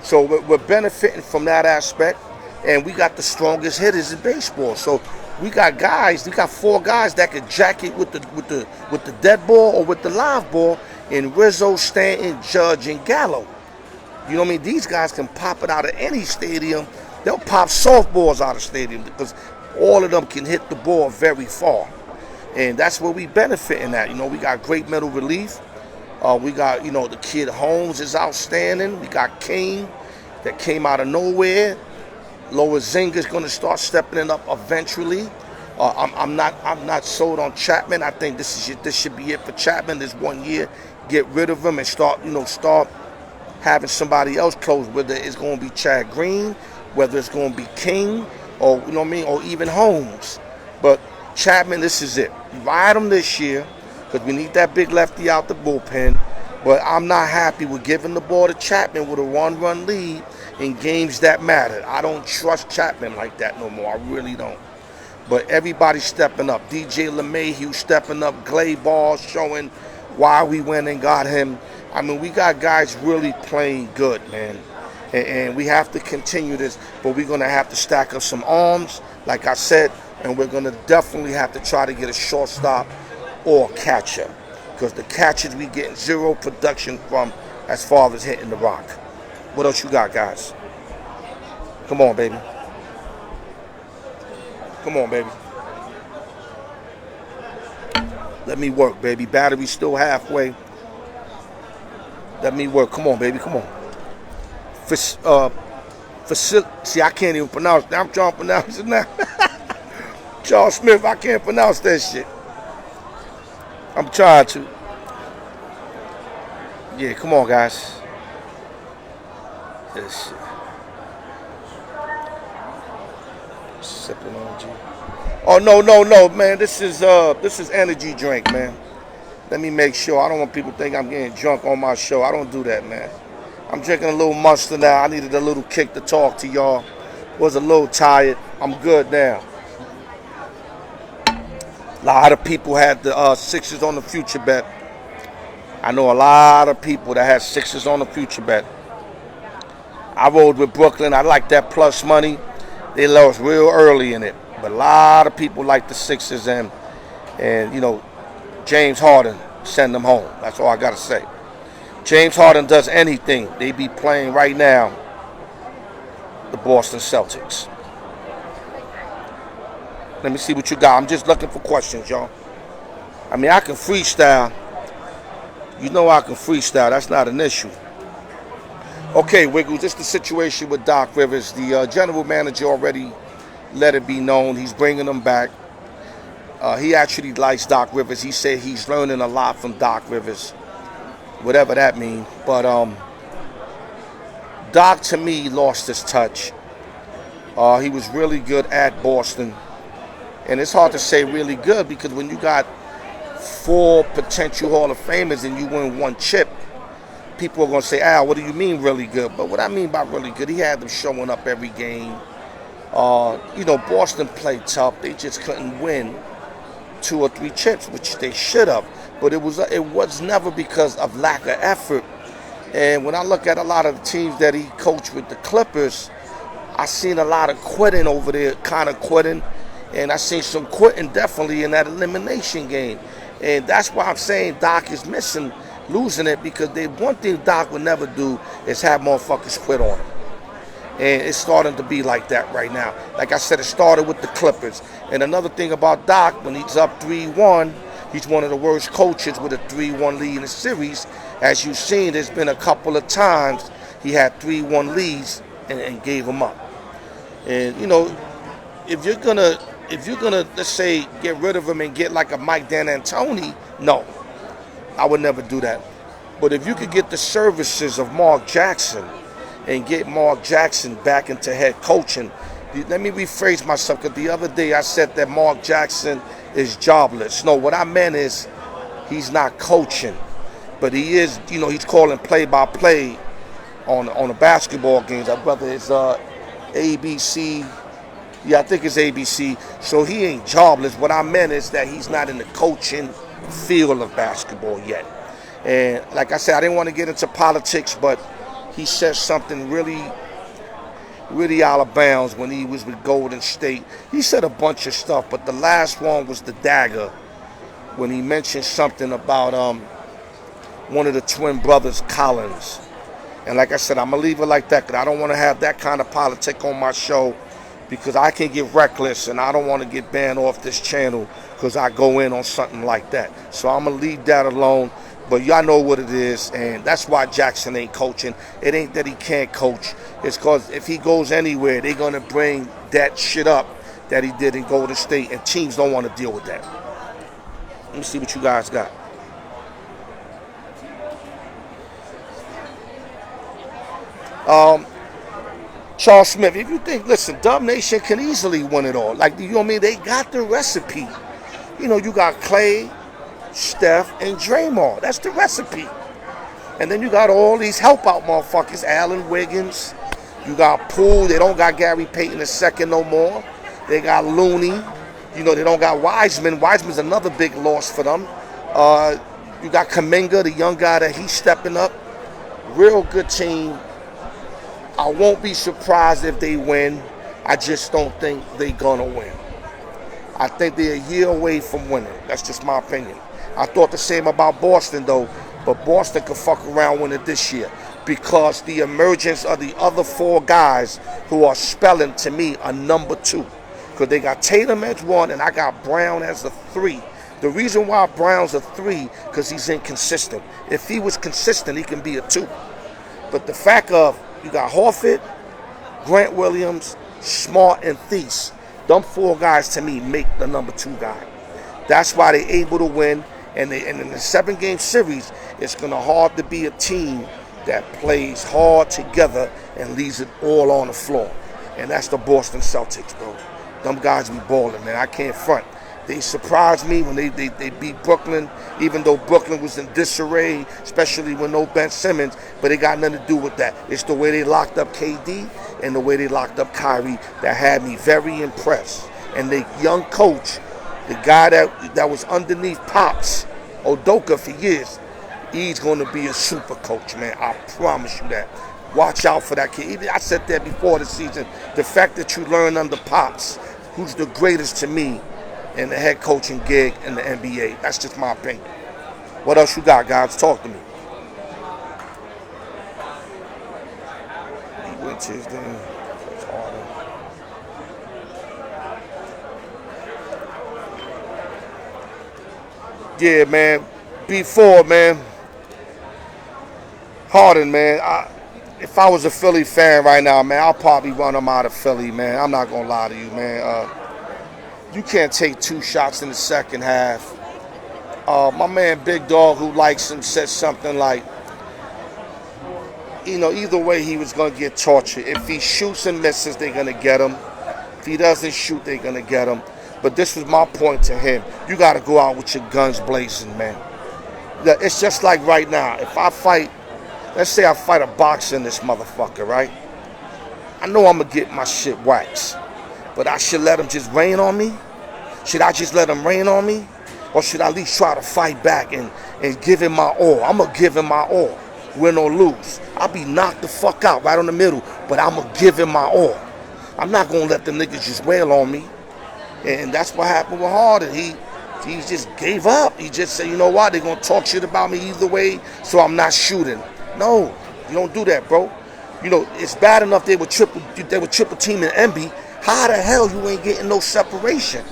So we're benefiting from that aspect, and we got the strongest hitters in baseball. So we got 4 guys that could jack it with the dead ball or with the live ball in Rizzo, Stanton, Judge, and Gallo. You know what I mean? These guys can pop it out of any stadium. They'll pop softballs out of stadium because all of them can hit the ball very far. And that's where we benefiting at. You know, we got great middle relief. We got, you know, the kid Holmes is outstanding. We got King that came out of nowhere. Lower Zinga's going to start stepping it up eventually. I'm not sold on Chapman. I think this should be it for Chapman. This 1 year, get rid of him and start having somebody else close. Whether it's going to be Chad Green, whether it's going to be King, or you know what I mean, or even Holmes. But Chapman, this is it. Ride him this year because we need that big lefty out the bullpen. But I'm not happy with giving the ball to Chapman with a 1-run lead in games that matter. I don't trust Chapman like that no more. I really don't. But everybody's stepping up. DJ LeMahieu stepping up. Clay Ball showing why we went and got him. I mean, we got guys really playing good, man. And we have to continue this. But we're going to have to stack up some arms, like I said. And we're going to definitely have to try to get a shortstop or catcher. Because the catchers we getting zero production from as far as hitting the rock. What else you got, guys? Come on, baby. Come on, baby. Let me work, baby. Battery still halfway. Let me work. Come on, baby. Come on. See, I can't even pronounce it. I'm trying to pronounce it now. Charles Smith, I can't pronounce that shit. I'm trying to. Yeah, come on, guys. This shit. Sipping on G. Oh no, man. This is energy drink, man. Let me make sure. I don't want people to think I'm getting drunk on my show. I don't do that, man. I'm drinking a little Monster now. I needed a little kick to talk to y'all. Was a little tired. I'm good now. A lot of people had the Sixers on the future bet. I know a lot of people that had Sixers on the future bet. I rolled with Brooklyn. I like that plus money. They lost real early in it. But a lot of people like the Sixers and you know, James Harden send them home. That's all I got to say. James Harden does anything. They be playing right now the Boston Celtics. Let me see what you got. I'm just looking for questions, y'all. I mean, I can freestyle. You know I can freestyle. That's not an issue. Okay, Wiggles, this is the situation with Doc Rivers. The general manager already let it be known. He's bringing them back. He actually likes Doc Rivers. He said he's learning a lot from Doc Rivers, whatever that means. But Doc, to me, lost his touch. He was really good at Boston. And it's hard to say really good because when you got 4 potential Hall of Famers and you win 1 chip, people are going to say, Al, what do you mean really good? But what I mean by really good, he had them showing up every game. Boston played tough. They just couldn't win 2 or 3 chips, which they should have. But it was never because of lack of effort. And when I look at a lot of the teams that he coached with the Clippers, I seen a lot of quitting over there, kind of quitting. And I seen some quitting definitely in that elimination game. And that's why I'm saying Doc is losing it, because one thing Doc would never do is have motherfuckers quit on him. And it's starting to be like that right now. Like I said, it started with the Clippers. And another thing about Doc, when he's up 3-1, he's one of the worst coaches with a 3-1 lead in the series. As you've seen, there's been a couple of times he had 3-1 leads and gave them up. And, if you're gonna, let's say, get rid of him and get like a Mike D'Antoni, no, I would never do that. But if you could get the services of Mark Jackson and get Mark Jackson back into head coaching, let me rephrase myself, because the other day I said that Mark Jackson is jobless. No, what I meant is he's not coaching, but he is, he's calling play-by-play on the basketball games. Whether it's ABC, yeah, I think it's ABC. So he ain't jobless. What I meant is that he's not in the coaching field of basketball yet. And like I said, I didn't want to get into politics, but he said something really, really out of bounds when he was with Golden State. He said a bunch of stuff, but the last one was the dagger, when he mentioned something about one of the twin brothers, Collins. And like I said, I'm going to leave it like that, because I don't want to have that kind of politics on my show, because I can get reckless, and I don't want to get banned off this channel because I go in on something like that. So I'm going to leave that alone. But y'all know what it is, and that's why Jackson ain't coaching. It ain't that he can't coach. It's because if he goes anywhere, they're going to bring that shit up that he did in Golden State, and teams don't want to deal with that. Let me see what you guys got. Charles Smith, if you think, listen, Dub Nation can easily win it all. Like, you know what I mean? They got the recipe. You got Clay, Steph, and Draymond. That's the recipe. And then you got all these help-out motherfuckers, Allen Wiggins. You got Poole. They don't got Gary Payton II no more. They got Looney. They don't got Wiseman. Wiseman's another big loss for them. You got Kuminga, the young guy that he's stepping up. Real good team. I won't be surprised if they win. I just don't think they're going to win. I think they're a year away from winning. That's just my opinion. I thought the same about Boston, though, but Boston could fuck around winning this year, because the emergence of the other 4 guys who are spelling to me are number 2. Because they got Tatum as 1, and I got Brown as a 3. The reason why Brown's a 3, because he's inconsistent. If he was consistent, he can be a 2. But the fact of, you got Horford, Grant Williams, Smart, and Thies. Them 4 guys, to me, make the number 2 guy. That's why they're able to win. And in the 7-game series, it's going to hard to be a team that plays hard together and leaves it all on the floor. And that's the Boston Celtics, bro. Them guys be balling, man. I can't front. They surprised me when they beat Brooklyn, even though Brooklyn was in disarray, especially with no Ben Simmons, but it got nothing to do with that. It's the way they locked up KD and the way they locked up Kyrie that had me very impressed. And the young coach, the guy that was underneath Pops, Udoka, for years, he's going to be a super coach, man. I promise you that. Watch out for that kid. Even I said that before the season. The fact that you learn under Pops, who's the greatest to me in the head coaching gig in the NBA. That's just my opinion. What else you got, guys? Talk to me. He went to his damn. It's Harden. Yeah, man. Before, man. Harden, man. If I was a Philly fan right now, man, I'll probably run him out of Philly, man. I'm not going to lie to you, man. You can't take 2 shots in the second half. My man Big Dog, who likes him, said something like, either way he was going to get tortured. If he shoots and misses, they're going to get him. If he doesn't shoot, they're going to get him. But this was my point to him. You got to go out with your guns blazing, man. It's just like right now. If I fight, let's say I fight a boxer in this motherfucker, right? I know I'm going to get my shit waxed. But I should let him just rain on me? Should I just let him rain on me? Or should I at least try to fight back and give him my all? I'm going to give him my all. Win or lose. I'll be knocked the fuck out right on the middle, but I'm going to give him my all. I'm not going to let them niggas just wail on me. And that's what happened with Harden. He just gave up. He just said, you know what, they're going to talk shit about me either way, so I'm not shooting. No, you don't do that, bro. It's bad enough they were triple teaming Embiid. How the hell you ain't getting no separation?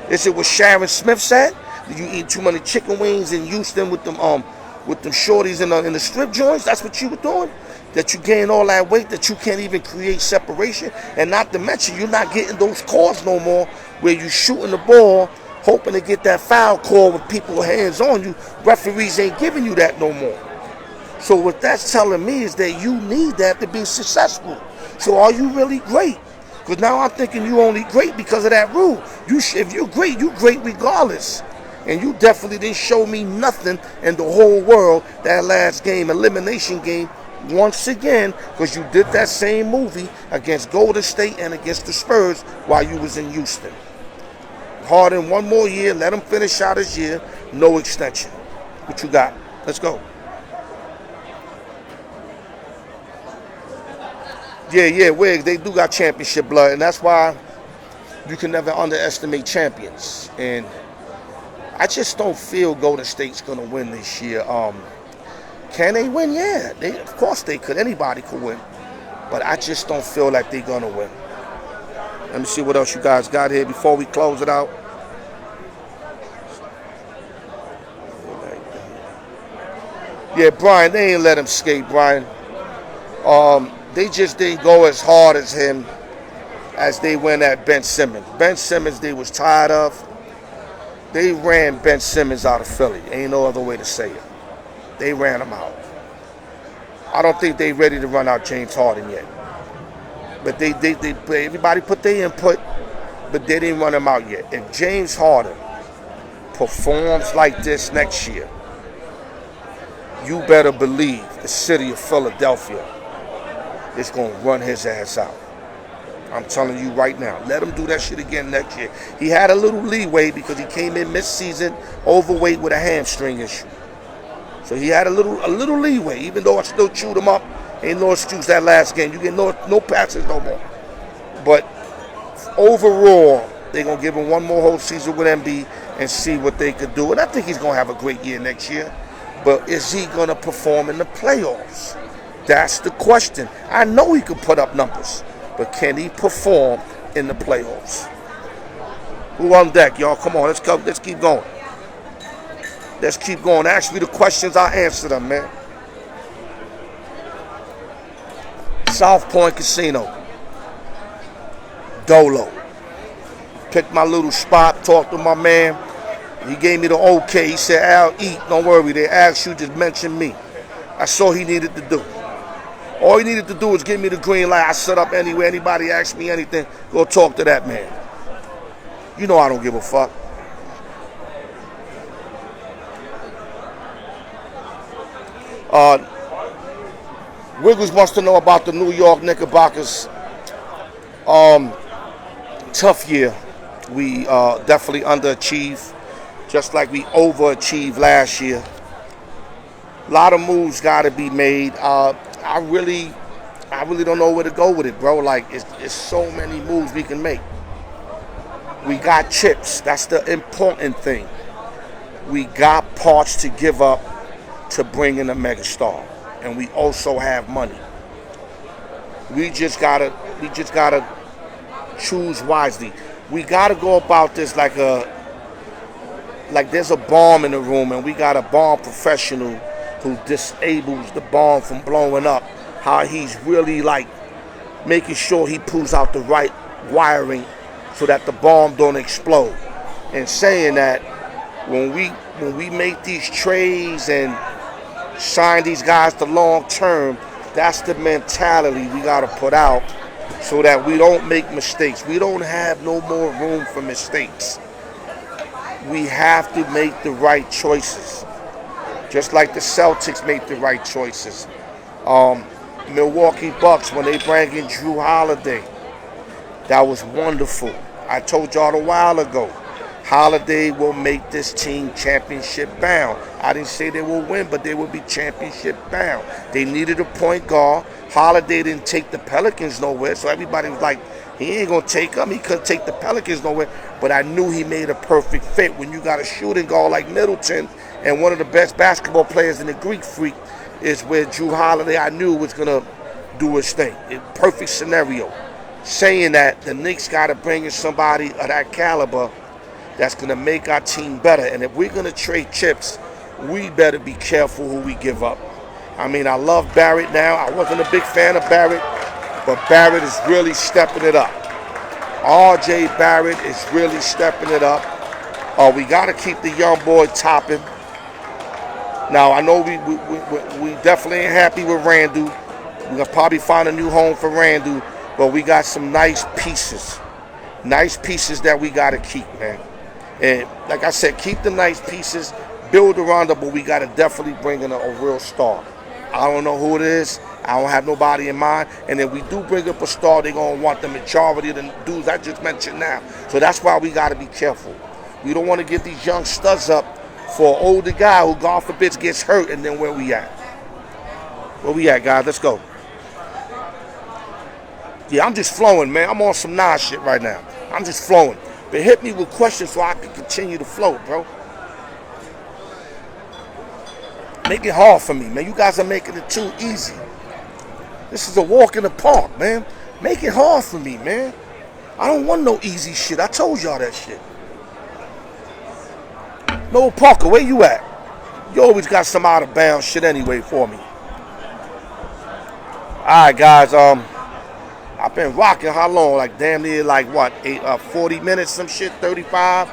Is it what Sharon Smith said? Did you eat too many chicken wings in Houston with them shorties in the strip joints? That's what you were doing? That you gain all that weight that you can't even create separation? And not to mention, you're not getting those calls no more where you shooting the ball, hoping to get that foul call with people hands on you. Referees ain't giving you that no more. So what that's telling me is that you need that to be successful. So are you really great? Because now I'm thinking you only great because of that rule. If you're great, you're great regardless. And you definitely didn't show me nothing in the whole world that last game, elimination game, once again, because you did that same movie against Golden State and against the Spurs while you was in Houston. Harden, 1 more year, let him finish out his year, no extension. What you got? Let's go. Yeah, Wig, they do got championship blood, and that's why you can never underestimate champions. And I just don't feel Golden State's going to win this year. Can they win? Yeah, of course they could. Anybody could win. But I just don't feel like they're going to win. Let me see what else you guys got here before we close it out. Yeah, Brian, they ain't let him skate, Brian. They just didn't go as hard as him as they went at Ben Simmons. Ben Simmons, they was tired of. They ran Ben Simmons out of Philly. Ain't no other way to say it. They ran him out. I don't think they ready to run out James Harden yet. But they everybody put their input, but they didn't run him out yet. If James Harden performs like this next year, you better believe the city of Philadelphia is going to run his ass out. I'm telling you right now. Let him do that shit again next year. He had a little leeway because he came in mid-season overweight with a hamstring issue. So he had a little leeway, even though I still chewed him up. Ain't no excuse that last game. You get no passes no more. But overall, they're going to give him 1 more whole season with Embiid and see what they could do. And I think he's going to have a great year next year. But is he going to perform in the playoffs? That's the question. I know he can put up numbers, but can he perform in the playoffs? Who on deck, y'all? Come on, let's keep going. Let's keep going. Ask me the questions, I'll answer them, man. South Point Casino. Dolo. Picked my little spot, talked to my man. He gave me the okay. He said, Al, eat. Don't worry. They asked you, just mention me. That's all he needed to do. All he needed to do was give me the green light. I set up anywhere. Anybody ask me anything, go talk to that man. You know I don't give a fuck. Wiggles wants to know about the New York Knickerbockers. Tough year. We definitely underachieved, just like we overachieved last year. A lot of moves got to be made. I really don't know where to go with it, bro. Like, it's so many moves we can make. We got chips. That's the important thing. We got parts to give up to bring in a megastar, and we also have money. We just gotta choose wisely. We gotta go about this like there's a bomb in the room, and we got a bomb professional who disables the bomb from blowing up. How he's really like making sure he pulls out the right wiring so that the bomb don't explode. And saying that when we make these trades and sign these guys to long term, that's the mentality we got to put out so that we don't make mistakes. We don't have no more room for mistakes. We have to make the right choices, just like the Celtics make the right choices. Milwaukee Bucks, when they bring in Drew Holiday, that was wonderful. I told y'all a while ago, Holiday will make this team championship bound. I didn't say they will win, but they will be championship bound. They needed a point guard. Holiday didn't take the Pelicans nowhere, so everybody was like, he ain't going to take them. He couldn't take the Pelicans nowhere. But I knew he made a perfect fit. When you got a shooting guard like Middleton and one of the best basketball players in the Greek Freak is where Drew Holiday, I knew, was going to do his thing. Perfect scenario. Saying that, the Knicks got to bring in somebody of that caliber that's going to make our team better. And if we're going to trade chips, we better be careful who we give up. I mean, I love Barrett now. I wasn't a big fan of Barrett, but Barrett is really stepping it up. R.J. Barrett is really stepping it up. We got to keep the young boy Toppin. Now, I know we definitely ain't happy with Randall. We're going to probably find a new home for Randall, but we got some nice pieces. Nice pieces that we got to keep, man. And like I said, keep the nice pieces, build around them, but we got to definitely bring in a real star. I don't know who it is. I don't have nobody in mind. And if we do bring up a star, they're going to want the majority of the dudes I just mentioned now. So that's why we got to be careful. We don't want to give these young studs up for an older guy who, God forbid, gets hurt, and then where we at? Where we at, guys? Let's go. Yeah, I'm just flowing, man. I'm on some Nas shit right now. I'm just flowing. But hit me with questions so I can continue to float, bro. Make it hard for me, man. You guys are making it too easy. This is a walk in the park, man. Make it hard for me, man. I don't want no easy shit. I told y'all that shit. No, Parker, where you at? You always got some out of bounds shit anyway for me. Alright, guys, I've been rocking how long? Like damn near like what? 40 minutes, some shit, 35?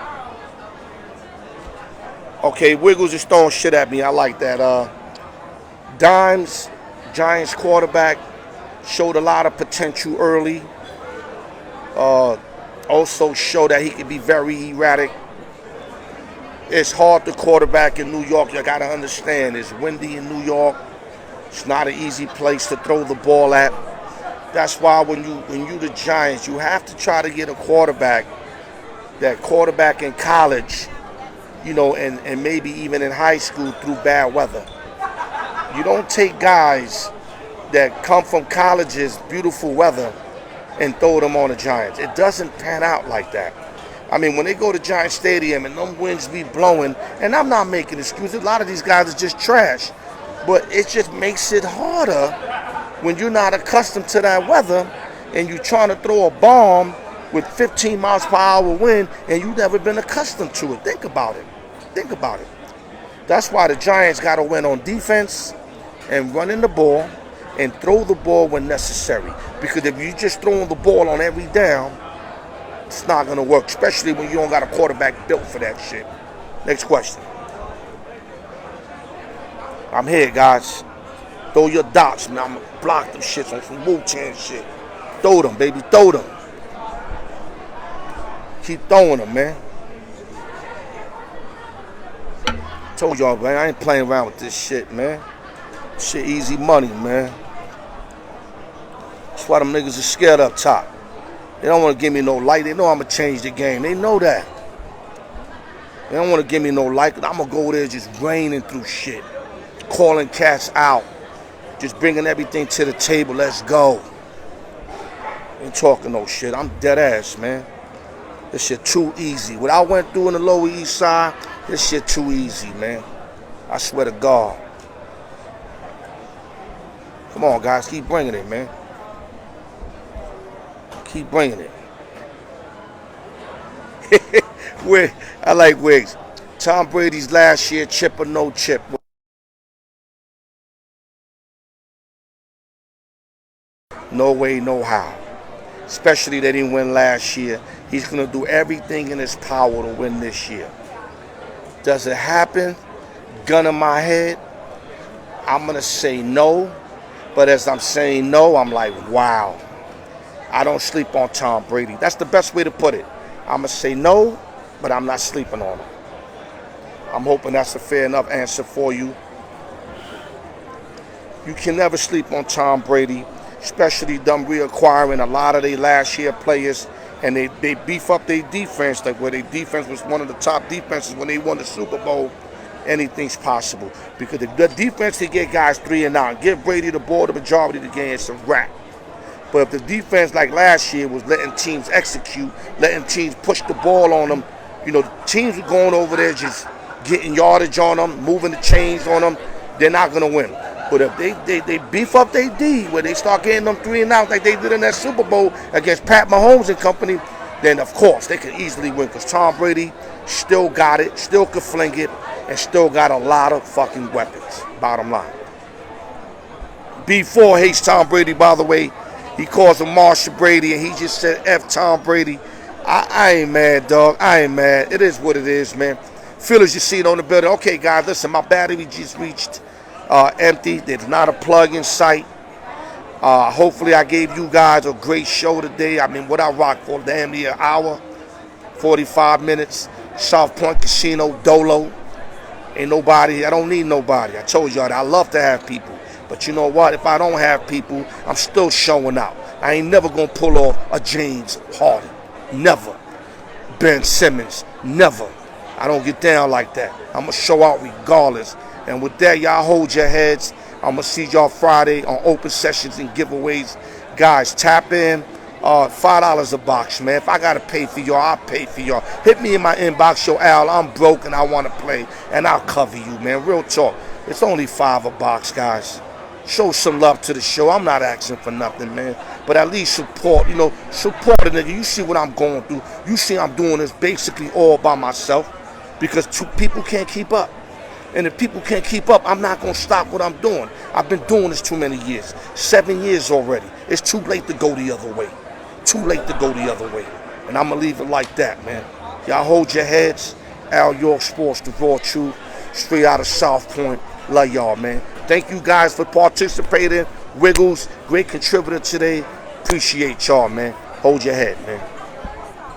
Okay, Wiggles is throwing shit at me. I like that. Dimes, Giants quarterback, showed a lot of potential early. Also showed that he could be very erratic. It's hard to quarterback in New York. You got to understand, it's windy in New York. It's not an easy place to throw the ball at. That's why when you the Giants, you have to try to get a quarterback, that quarterback in college, you know, and maybe even in high school through bad weather. You don't take guys that come from colleges, beautiful weather, and throw them on the Giants. It doesn't pan out like that. I mean, when they go to Giant Stadium and them winds be blowing, and I'm not making excuses, a lot of these guys are just trash, but it just makes it harder when you're not accustomed to that weather and you're trying to throw a bomb with 15 miles per hour wind and you've never been accustomed to it. Think about it. Think about it. That's why the Giants got to win on defense and running the ball and throw the ball when necessary. Because if you're just throwing the ball on every down, it's not going to work, especially when you don't got a quarterback built for that shit. Next question. I'm here, guys. Throw your dots, man. I'm going to block them shits on some Wu-Tang shit. Throw them, baby. Throw them. Keep throwing them, man. Told y'all, man, I ain't playing around with this shit, man. Shit easy money, man. That's why them niggas are scared up top. They don't want to give me no light. They know I'm going to change the game. They know that. They don't want to give me no light. I'm going to go there just raining through shit. Calling cats out. Just bringing everything to the table. Let's go. Ain't talking no shit. I'm dead ass, man. This shit too easy. What I went through in the Lower East Side, this shit too easy, man. I swear to God. Come on, guys. Keep bringing it, man. Keep bringing it. I like Wiggs. Tom Brady's last year, chip or no chip. No way, no how. especially they didn't win last year. He's going to do everything in his power to win this year. Does it happen? Gun in my head, I'm going to say no. But as I'm saying no, I'm like, wow. I don't sleep on Tom Brady. That's the best way to put it. I'm going to say no, but I'm not sleeping on him. I'm hoping that's a fair enough answer for you. You can never sleep on Tom Brady, especially them reacquiring a lot of their last year players, and they beef up their defense, like where their defense was one of the top defenses when they won the Super Bowl. Anything's possible because if the defense can get guys 3 and out, give Brady the ball the majority of the game, it's a wrap. But if the defense like last year was letting teams execute, letting teams push the ball on them, the teams were going over there just getting yardage on them, moving the chains on them, they're not going to win. But if they beef up their D, where they start getting them 3 and out like they did in that Super Bowl against Pat Mahomes and company, then of course they can easily win because Tom Brady still got it, still can fling it, and still got a lot of fucking weapons, bottom line. B4 hates Tom Brady, by the way. He calls him Marshall Brady, and he just said F Tom Brady. I ain't mad, dog. I ain't mad. It is what it is, man. Feelers, you see it on the building. Okay, guys, listen, my battery just reached empty. There's not a plug in sight. Hopefully I gave you guys a great show today. I mean, what I rock for damn near an hour, 45 minutes. South Point Casino, Dolo. Ain't nobody. I don't need nobody. I told y'all that I love to have people. But you know what? If I don't have people, I'm still showing out. I ain't never going to pull off a James Harden. Never. Ben Simmons. Never. I don't get down like that. I'm going to show out regardless. And with that, y'all hold your heads. I'm going to see y'all Friday on open sessions and giveaways. Guys, tap in. $5 a box, man. If I got to pay for y'all, I'll pay for y'all. Hit me in my inbox, yo, Al, I'm broke and I want to play. And I'll cover you, man. Real talk. It's only $5 a box, guys. Show some love to the show. I'm not asking for nothing, man. But at least support, support a nigga. You see what I'm going through. You see I'm doing this basically all by myself because people can't keep up. And if people can't keep up, I'm not going to stop what I'm doing. I've been doing this too many years. 7 years already. It's too late to go the other way. Too late to go the other way. And I'm going to leave it like that, man. Y'all hold your heads. Al York Sports, the raw truth. Straight out of South Point. Love y'all, man. Thank you guys for participating. Wiggles, great contributor today. Appreciate y'all, man. Hold your head, man.